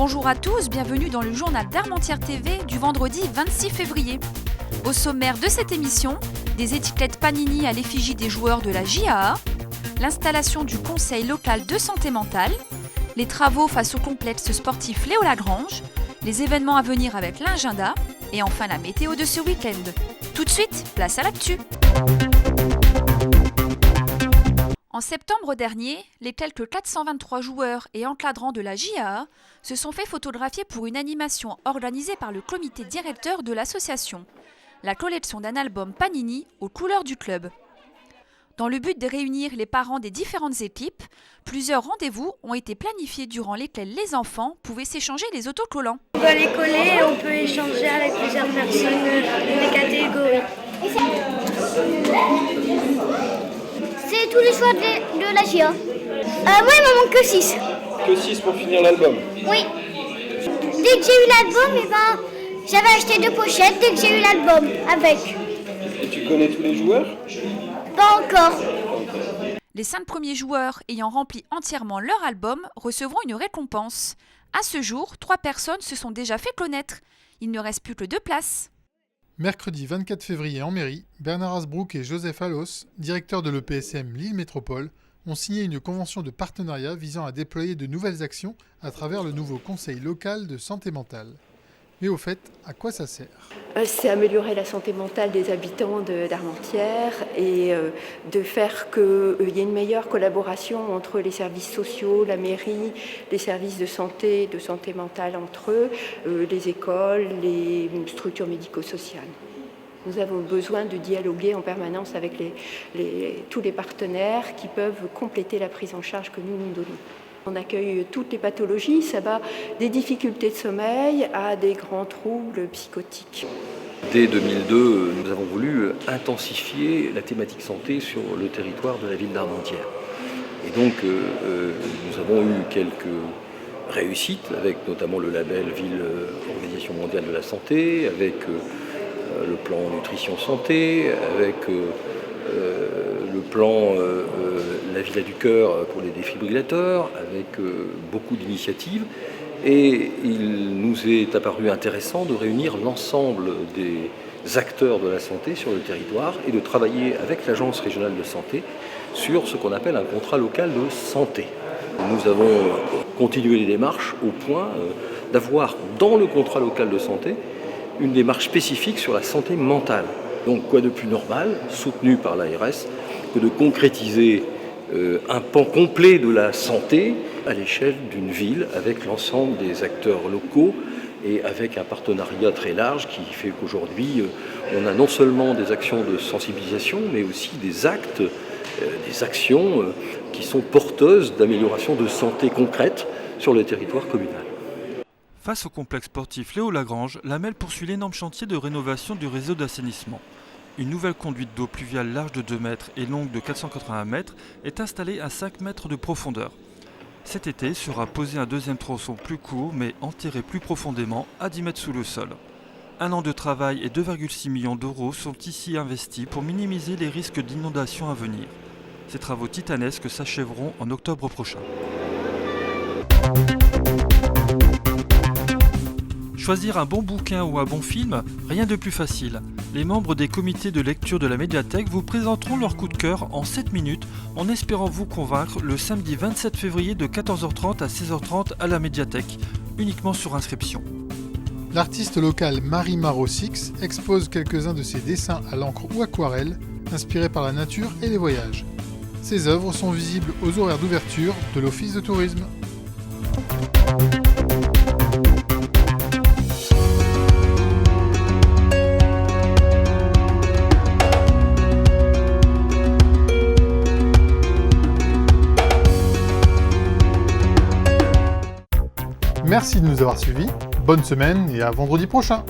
Bonjour à tous, bienvenue dans le journal d'Armentières TV du vendredi 26 février. Au sommaire de cette émission, des étiquettes Panini à l'effigie des joueurs de la JAA, l'installation du conseil local de santé mentale, les travaux face au complexe sportif Léo Lagrange, les événements à venir avec l'agenda et enfin la météo de ce week-end. Tout de suite, place à l'actu. En septembre dernier, les quelques 423 joueurs et encadrants de la JAA se sont fait photographier pour une animation organisée par le comité directeur de l'association, la collection d'un album Panini aux couleurs du club. Dans le but de réunir les parents des différentes équipes, plusieurs rendez-vous ont été planifiés durant lesquels les enfants pouvaient s'échanger les autocollants. On peut les coller et on peut échanger avec plusieurs personnes des catégories. C'est tous les choix de la GIA. Moi, il m'en manque que 6. Que 6 pour finir l'album? Oui. Dès que j'ai eu l'album, j'avais acheté 2 pochettes dès que j'ai eu l'album avec. Et tu connais tous les joueurs? Pas encore. Les 5 premiers joueurs ayant rempli entièrement leur album recevront une récompense. À ce jour, 3 personnes se sont déjà fait connaître. Il ne reste plus que 2 places. Mercredi 24 février en mairie, Bernard Asbrook et Joseph Allos, directeurs de l'EPSM Lille Métropole, ont signé une convention de partenariat visant à déployer de nouvelles actions à travers le nouveau conseil local de santé mentale. Mais au fait, à quoi ça sert ? C'est améliorer la santé mentale des habitants d'Armentières et de faire qu'il y ait une meilleure collaboration entre les services sociaux, la mairie, les services de santé mentale entre eux, les écoles, les structures médico-sociales. Nous avons besoin de dialoguer en permanence avec tous les partenaires qui peuvent compléter la prise en charge que nous donnons. On accueille toutes les pathologies, ça va des difficultés de sommeil à des grands troubles psychotiques. Dès 2002, nous avons voulu intensifier la thématique santé sur le territoire de la ville d'Armentières. Et donc, nous avons eu quelques réussites, avec notamment le label Ville Organisation mondiale de la santé, avec le plan nutrition santé, avec le plan La Villa du Cœur pour les défibrillateurs, avec beaucoup d'initiatives. Et il nous est apparu intéressant de réunir l'ensemble des acteurs de la santé sur le territoire et de travailler avec l'Agence régionale de santé sur ce qu'on appelle un contrat local de santé. Nous avons continué les démarches au point d'avoir dans le contrat local de santé une démarche spécifique sur la santé mentale. Donc quoi de plus normal, soutenu par l'ARS, que de concrétiser un pan complet de la santé à l'échelle d'une ville avec l'ensemble des acteurs locaux et avec un partenariat très large qui fait qu'aujourd'hui on a non seulement des actions de sensibilisation mais aussi des actes, des actions qui sont porteuses d'amélioration de santé concrète sur le territoire communal. Face au complexe sportif Léo Lagrange, la MEL poursuit l'énorme chantier de rénovation du réseau d'assainissement. Une nouvelle conduite d'eau pluviale large de 2 mètres et longue de 480 mètres est installée à 5 mètres de profondeur. Cet été sera posé un deuxième tronçon plus court mais enterré plus profondément à 10 mètres sous le sol. 1 an de travail et 2,6 millions d'euros sont ici investis pour minimiser les risques d'inondation à venir. Ces travaux titanesques s'achèveront en octobre prochain. Choisir un bon bouquin ou un bon film, rien de plus facile. Les membres des comités de lecture de la médiathèque vous présenteront leur coup de cœur en 7 minutes en espérant vous convaincre le samedi 27 février de 14h30 à 16h30 à la médiathèque, uniquement sur inscription. L'artiste locale Marie Marot Six expose quelques-uns de ses dessins à l'encre ou aquarelle, inspirés par la nature et les voyages. Ses œuvres sont visibles aux horaires d'ouverture de l'Office de tourisme. Merci de nous avoir suivis, bonne semaine et à vendredi prochain.